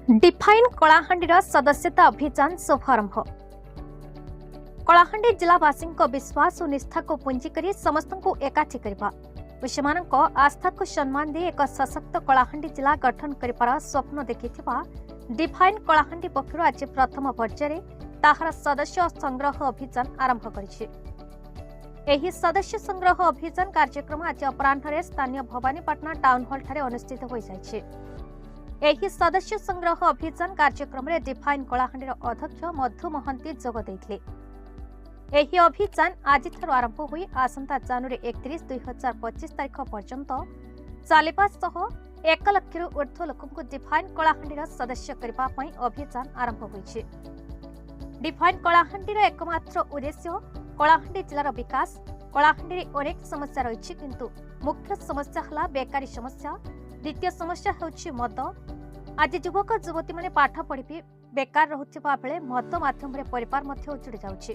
Define Kalahandi सदस्यता अभियान शुभारंभ। कलाहांडी जिलावासी विश्वास और निष्ठा को पुंजी कर समस्त को एकाठी करने और सेमानक आस्था को सम्मान दे एक सशक्त कलाहांडी जिला गठन कर स्वप्न देखि डिफाइन कलाहांडी पक्षर आज प्रथम पर्यायर ताहार सदस्य संग्रह अभियान आरंभ कर सदस्य संग्रह अभियान कार्यक्रम आज अपराह्न स्थानीय भवानीपाटना टाउन हॉल ठारे अनुष्ठित हो जाइछे। एही सदस्य संग्रह अभियान कार्यक्रम में डिफाइन कलाहांडी अध्यक्ष मधु महंती जोग देथिले। एही अभियान आज आरंभ हुई आसंता जनवरी 31, 2025 तारीख पर्यंत चलिबा सह 1 लाख ऊर्ध्व लोक डिफाइन कलाहांडी सदस्य करने अभियान आरंभ होइछे। डिफाइन कलाहांडी एकमात्र उद्देश्य कलाहांडी जिलार विकास। कलाहांडी अनेक समस्या रही किंतु मुख्य समस्या है बेकारी समस्या। द्वितीय समस्या होछि मद। आज युवक युवती माने पाठ पढ़ी बेकार रहुथिबा बेले मद माध्यम रे परिवार मध्ये उजड़ी जाउछि।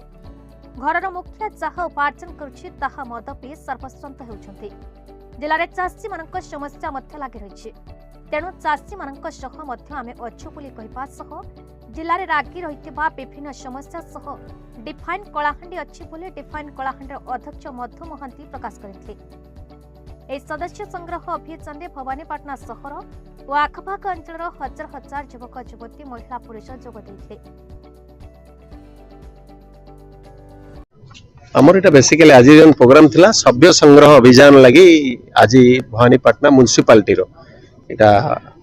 घरर मुखिया जहा उपार्जन करुछि ताहा मद पी सर्वस्वंत हेउछन्ति। जिल्लारे चाषी मानक समस्या मध्ये लागि रहिछि। तेणु चाषी मानक सह मध्ये आमे अछु बोली कहिबा सह जिल्लारे रागी रहिथिबा विभिन्न समस्या सह डिफाइन कलाहांडी अछि बोली डिफाइन कलाहांडी अध्यक्ष मधु महंती प्रकाश करथिले। ए सदस्य संग्रह अभियान में भवानीपाटना सहर और आखपाख अंचल हजार हजार युवक युवती महिला पुरुष जोग देथिले। आमर इटा बेसिकली आज जन प्रोग्राम थिला सभ्य संग्रह अभियान लगी आज भवानीपाटना म्युनिसिपालिटी रो इटा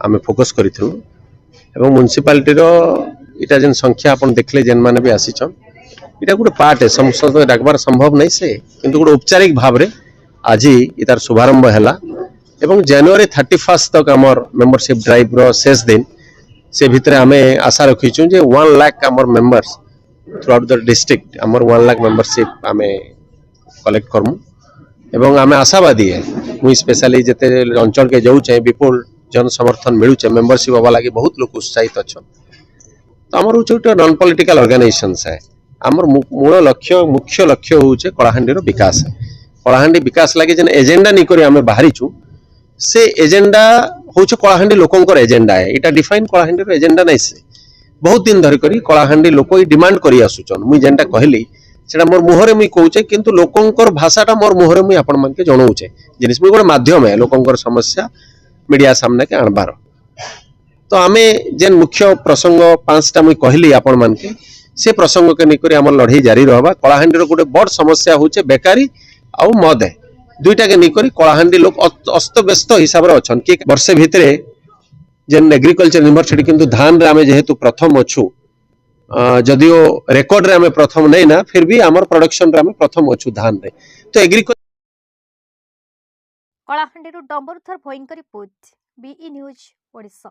आमे फोकस करिथु एवं म्युनिसिपालिटी रो इटा जन संख्या अपन देखले जन माने भी आसीछन इटा गुड पार्ट है समस्त डाकबार संभव नहीं से किंतु गुड औपचारिक भाव रे आज इतार शुभारंभ है एवं जनवरी 31 तक आमर मेंबरशिप ड्राइव रो शेष दिन से भितर आमे आशा रखीचु जे 1 लाख आमर members through out the district आमर 1 लाख मेंबरशिप आमे कलेक्ट करमु एवं आमे आशावादी है मुई स्पेशली जते अंचल के जाऊ चाहे विपुल जन समर्थन मिलू चाहे मेंबरशिप होबा लागि बहुत लोग उत्साहित अछन। तो आमर होचे नॉन पॉलिटिकल ऑर्गेनाइजेशंस है आमर मूल लक्ष्य मुख्य लक्ष्य होचे कलाहांडी रो विकास है। कलाहांडी विकास लगे जेन एजेंडा नहीं करी आमे बाहरी छु से एजेंडा होछ कलाहांडी लोकंकर एजेंडा है। इटा डिफाइन कलाहांडी रो एजेंडा नहीं से बहुत दिन धरि करी कलाहांडी लोक ई डिमांड करी आसुचन मुई जेंटा कहली सेटा मोर मुहरे मुई कहूचे किंतु लोकंकर भाषाटा मोर मुहरे मुई आपण मानके जणाउचे जिनिस मुई गोटे माध्यम है लोकंकर समस्या मीडिया सामने के आणबार। तो आमे जेन मुख्य प्रसंग 5टा मुई कहली आपण मानके से प्रसंग के निकरी हमर लड़ाई जारी रहबा। कलाहांडी रो गोटे बड़ समस्या होचे बेकारी आउ मद है दुईटा के निकरी कलाहांडी लोक अस्त व्यस्त हिसाब रे अछन कि वर्षे भितरे जेन एग्रीकल्चर यूनिवर्सिटी किंतु धान रे आमे जेहेतु प्रथम अछु जदियो रेकॉर्ड रे आमे प्रथम नै ना फिर भी हमर प्रोडक्शन रे आमे प्रथम अछु धान रे। तो एग्रीकल्चर कलाहांडी डंबरुथर भयंकर रिपोर्ट बीई न्यूज ओडिशा।